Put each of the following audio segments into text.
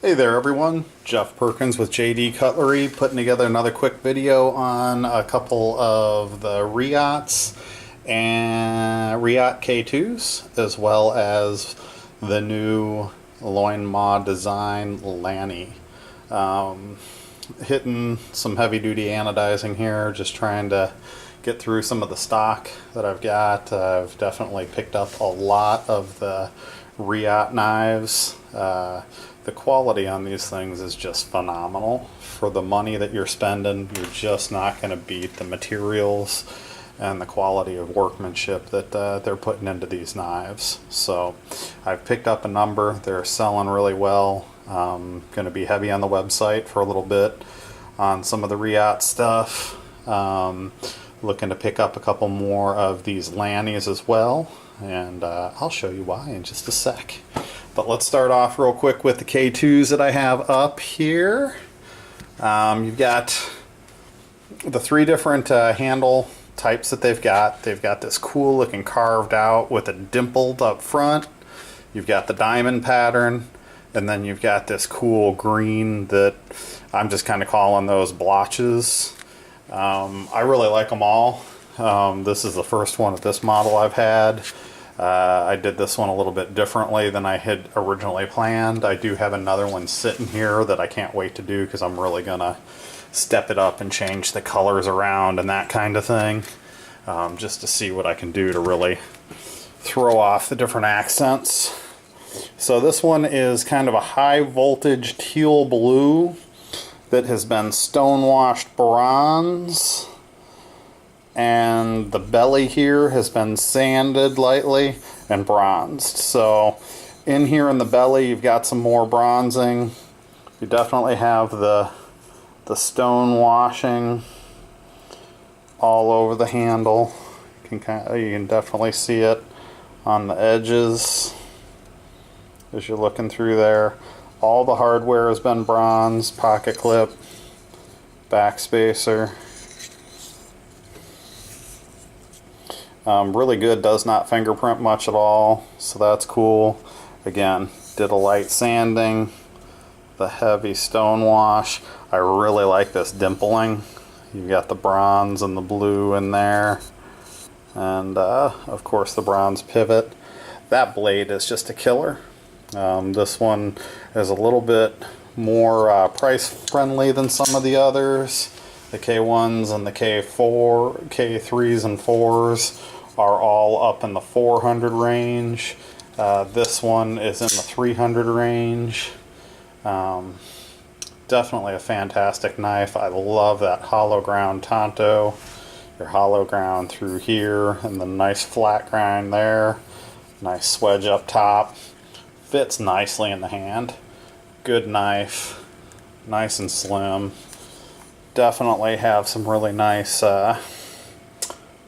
Hey there everyone, Jeff Perkins with JD Cutlery, putting together another quick video on a couple of the Reates and Reate K2s, as well as the new Liong mod design Lanny. Hitting some heavy duty anodizing here, just trying to get through some of the stock that I've got. I've definitely picked up a lot of the Reate knives. The quality on these things is just phenomenal. For the money that you're spending, you're just not going to beat the materials and the quality of workmanship that they're putting into these knives. So I've picked up a number. They're selling really well. Going to be heavy on the website for a little bit on some of the Reate stuff. Looking to pick up a couple more of these Lannys as well, and I'll show you why in just a sec. But let's start off real quick with the K2s that I have up here. You've got the three different handle types that they've got. They've got this cool looking carved out with a dimpled up front. You've got the diamond pattern, and then you've got this cool green that I'm just kind of calling those blotches. I really like them all. This is the first one of this model I've had. I did this one a little bit differently than I had originally planned. I do have another one sitting here that I can't wait to do because I'm really gonna step it up and change the colors around and that kind of thing, just to see what I can do to really throw off the different accents. So this one is kind of a high voltage teal blue that has been stonewashed bronze, and the belly here has been sanded lightly and bronzed. So in here in the belly you've got some more bronzing. You definitely have the stone washing all over the handle. You can definitely see it on the edges as you're looking through there. All the hardware has been bronze, pocket clip, back spacer. Really good, does not fingerprint much at all, so that's cool. Again, did a light sanding, the heavy stone wash. I really like this dimpling. You've got the bronze and the blue in there, and of course the bronze pivot. That blade is just a killer. This one is a little bit more price friendly than some of the others. The K1s and the K3s and 4s are all up in the 400 range. This one is in the 300 range. Definitely a fantastic knife. I love that hollow ground tanto. Your hollow ground through here and the nice flat grind there. Nice swedge up top. Fits nicely in the hand. Good knife. Nice and slim. Definitely have some really nice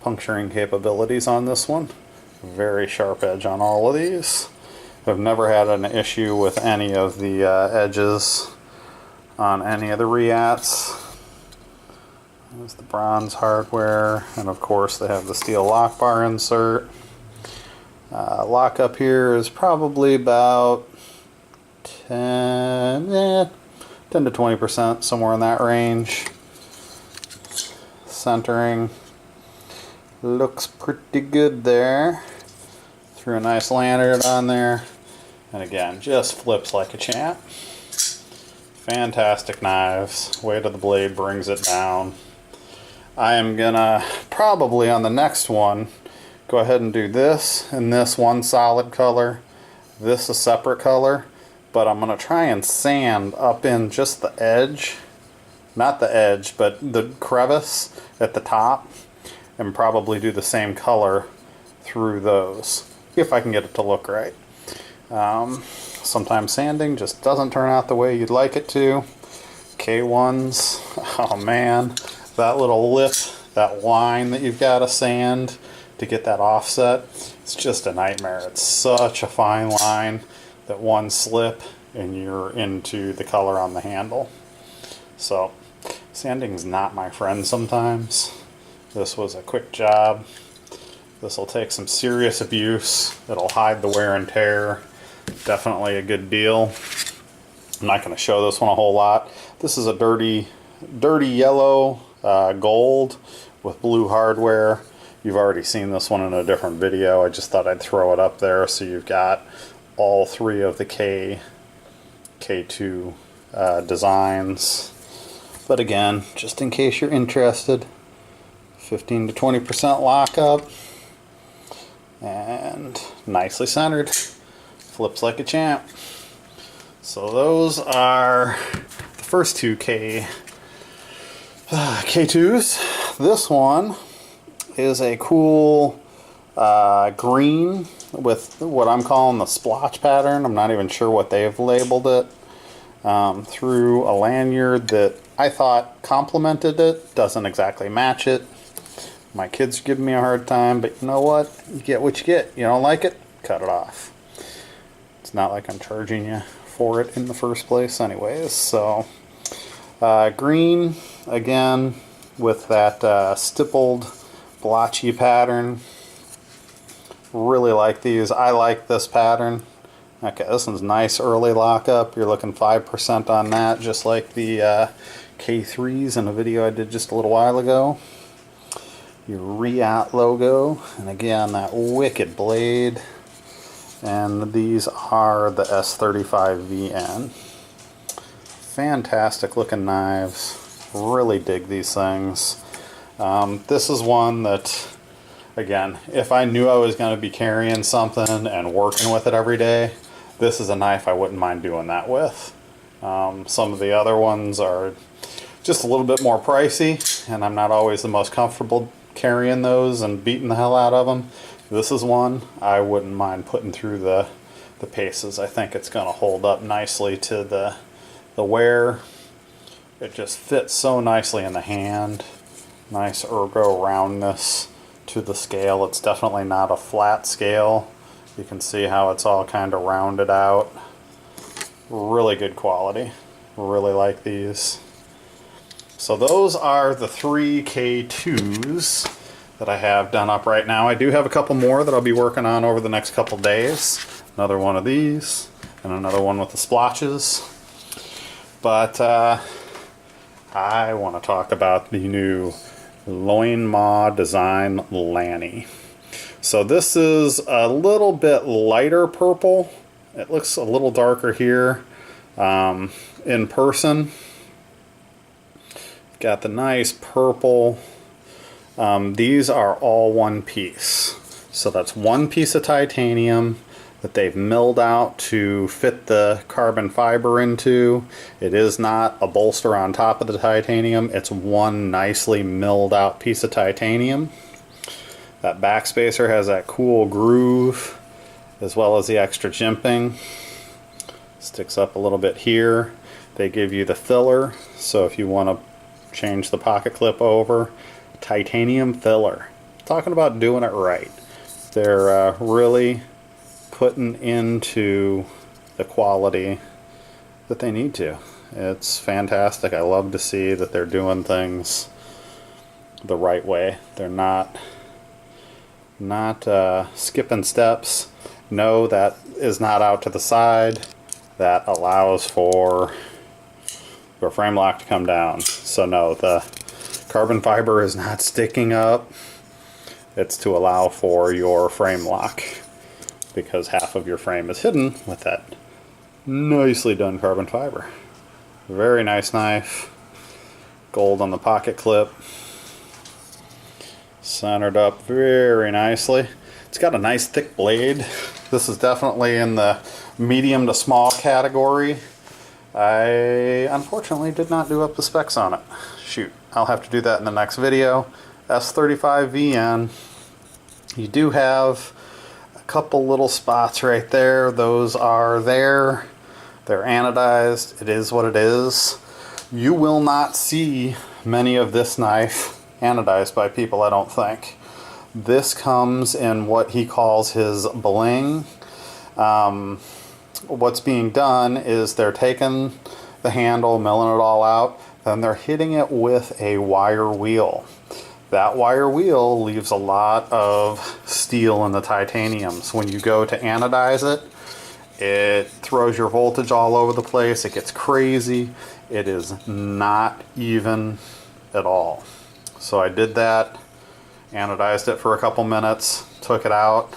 puncturing capabilities on this one. Very sharp edge on all of these. I've never had an issue with any of the edges on any of the Reates. There's the bronze hardware, and of course they have the steel lock bar insert. Lock up here is probably about 10 to 20%, somewhere in that range. Centering looks pretty good there. Threw a nice lanyard on there, and again, just flips like a champ. Fantastic knives. Weight of the blade brings it down. I am gonna probably on the next one go ahead and do this and this one solid color, this a separate color, but I'm gonna try and sand up in just the edge, not the edge, but the crevice at the top, and probably do the same color through those, if I can get it to look right. Sometimes sanding just doesn't turn out the way you'd like it to. K1s, oh man, that little lip, that line that you've got to sand to get that offset, it's just a nightmare. It's such a fine line that one slip and you're into the color on the handle. So sanding's not my friend sometimes. This was a quick job. This will take some serious abuse. It'll hide the wear and tear. Definitely a good deal. I'm not going to show this one a whole lot. This is a dirty yellow gold with blue hardware. You've already seen this one in a different video. I just thought I'd throw it up there so you've got all three of the K2 designs. But again, just in case you're interested, 15 to 20% lockup, and nicely centered. Flips like a champ. So those are the first two K2s. This one is a cool green with what I'm calling the splotch pattern. I'm not even sure what they've labeled it. Through a lanyard that I thought complemented it. Doesn't exactly match it. My kids give me a hard time, but you know what? You get what you get. You don't like it? Cut it off. It's not like I'm charging you for it in the first place anyways. So green again with that stippled blotchy pattern. Really like these. I like this pattern. Okay, this one's nice early lockup. You're looking 5% on that, just like the K3s in a video I did just a little while ago. Your Reate logo, and again that wicked blade. And these are the S35VN. Fantastic looking knives. Really dig these things. This is one that, again, if I knew I was going to be carrying something and working with it every day, this is a knife I wouldn't mind doing that with. Some of the other ones are just a little bit more pricey, and I'm not always the most comfortable carrying those and beating the hell out of them. This is one I wouldn't mind putting through the paces. I think it's going to hold up nicely to the wear. It just fits so nicely in the hand. Nice ergo roundness to the scale. It's definitely not a flat scale. You can see how it's all kind of rounded out. Really good quality. Really like these. So those are the three K2s that I have done up right now. I do have a couple more that I'll be working on over the next couple days. Another one of these, and another one with the splotches. But I want to talk about the new Liong design Lanny. So this is a little bit lighter purple. It looks a little darker here in person. Got the nice purple. These are all one piece. So that's one piece of titanium that they've milled out to fit the carbon fiber into. It is not a bolster on top of the titanium. It's one nicely milled out piece of titanium. That backspacer has that cool groove as well as the extra jimping. Sticks up a little bit here. They give you the filler, so if you want to change the pocket clip over, titanium filler. Talking about doing it right. They're really putting into the quality that they need to. It's fantastic. I love to see that they're doing things the right way. They're not skipping steps. No, that is not out to the side. That allows for your frame lock to come down. So no, the carbon fiber is not sticking up. It's to allow for your frame lock, because half of your frame is hidden with that nicely done carbon fiber. Very nice knife. Gold on the pocket clip. Centered up very nicely. It's got a nice thick blade. This is definitely in the medium to small category. I unfortunately did not do up the specs on it. Shoot, I'll have to do that in the next video. S35VN. You do have a couple little spots right there. Those are there. They're anodized. It is what it is. You will not see many of this knife anodized by people, I don't think. This comes in what he calls his bling. What's being done is they're taking the handle, milling it all out, then they're hitting it with a wire wheel. That wire wheel leaves a lot of steel in the titanium. So when you go to anodize it, It throws your voltage all over the place. It gets crazy. It is not even at all. So I did that, anodized it for a couple minutes, took it out.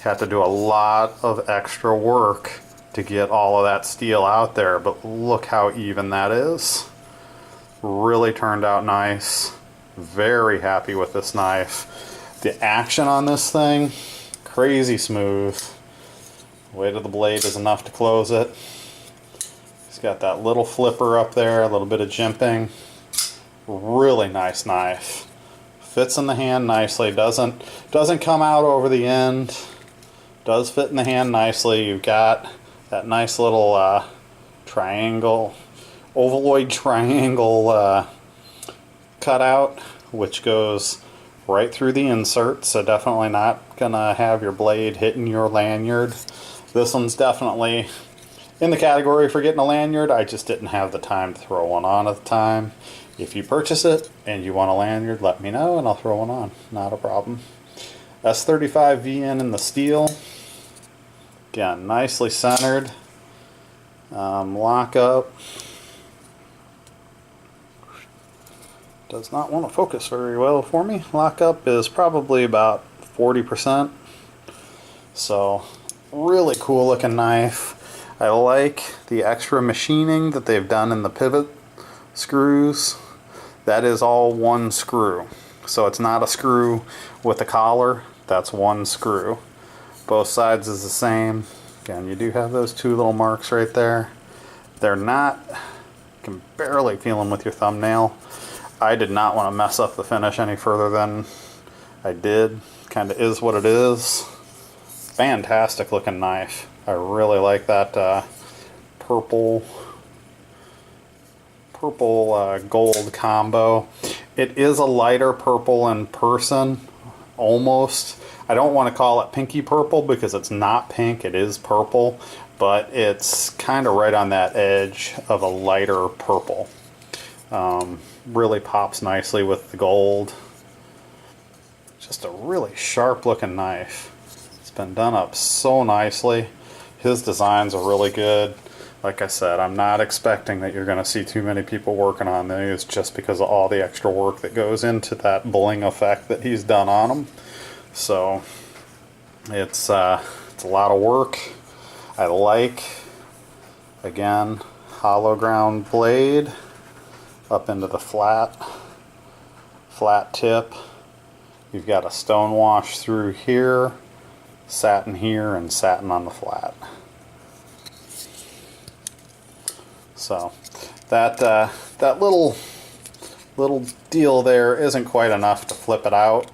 Had to do a lot of extra work to get all of that steel out there, but look how even that is. Really turned out nice. Very happy with this knife. The action on this thing, crazy smooth. Weight of the blade is enough to close it. It's got that little flipper up there, a little bit of jimping. Really nice knife. Fits in the hand nicely. Doesn't come out over the end. Does fit in the hand nicely. You've got that nice little triangle, ovaloid triangle cutout, which goes right through the insert. So definitely not gonna have your blade hitting your lanyard. This one's definitely in the category for getting a lanyard. I just didn't have the time to throw one on at the time. If you purchase it and you want a lanyard, let me know and I'll throw one on. Not a problem. S35 VN in the steel. Again, nicely centered. Lock up. Does not want to focus very well for me. Lock up is probably about 40%. So, really cool looking knife. I like the extra machining that they've done in the pivot screws. That is all one screw. So it's not a screw with a collar. That's one screw. Both sides is the same. Again, you do have those two little marks right there. They're not, you can barely feel them with your thumbnail. I did not want to mess up the finish any further than I did. Kind of is what it is. Fantastic looking knife. I really like that purple gold combo. It is a lighter purple in person, almost. I don't want to call it pinky purple because it's not pink, it is purple, but it's kind of right on that edge of a lighter purple. Really pops nicely with the gold. Just a really sharp looking knife. It's been done up so nicely. His designs are really good. Like I said, I'm not expecting that you're going to see too many people working on these just because of all the extra work that goes into that bling effect that he's done on them. So it's a lot of work. I like, again, hollow ground blade up into the flat tip. You've got a stone wash through here, satin here, and satin on the flat. So that little deal there isn't quite enough to flip it out.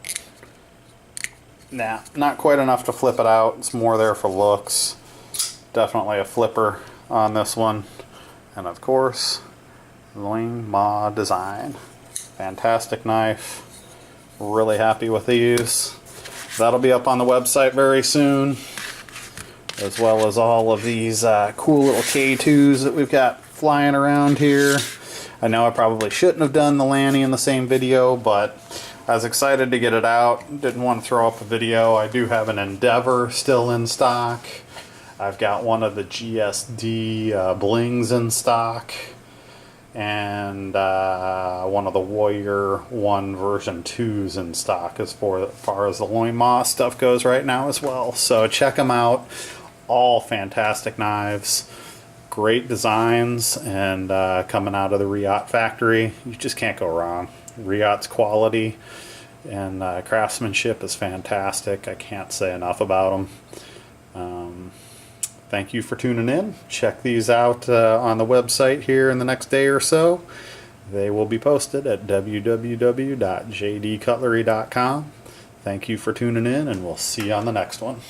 Nah, not quite enough to flip it out. It's more there for looks. Definitely a flipper on this one. And of course, Liong Ma design. Fantastic knife. Really happy with these. That'll be up on the website very soon, as well as all of these cool little K2s that we've got flying around here. I know I probably shouldn't have done the Lanny in the same video, but I was excited to get it out. Didn't want to throw up a video. I do have an Endeavor still in stock. I've got one of the GSD blings in stock, and one of the Warrior 1 version 2s in stock as far as the Liong Ma stuff goes right now as well. So check them out. All fantastic knives. Great designs, and coming out of the Reate factory. You just can't go wrong. Reate's quality and craftsmanship is fantastic. I can't say enough about them. Thank you for tuning in. Check these out on the website here in the next day or so. They will be posted at www.jdcutlery.com. Thank you for tuning in, and we'll see you on the next one.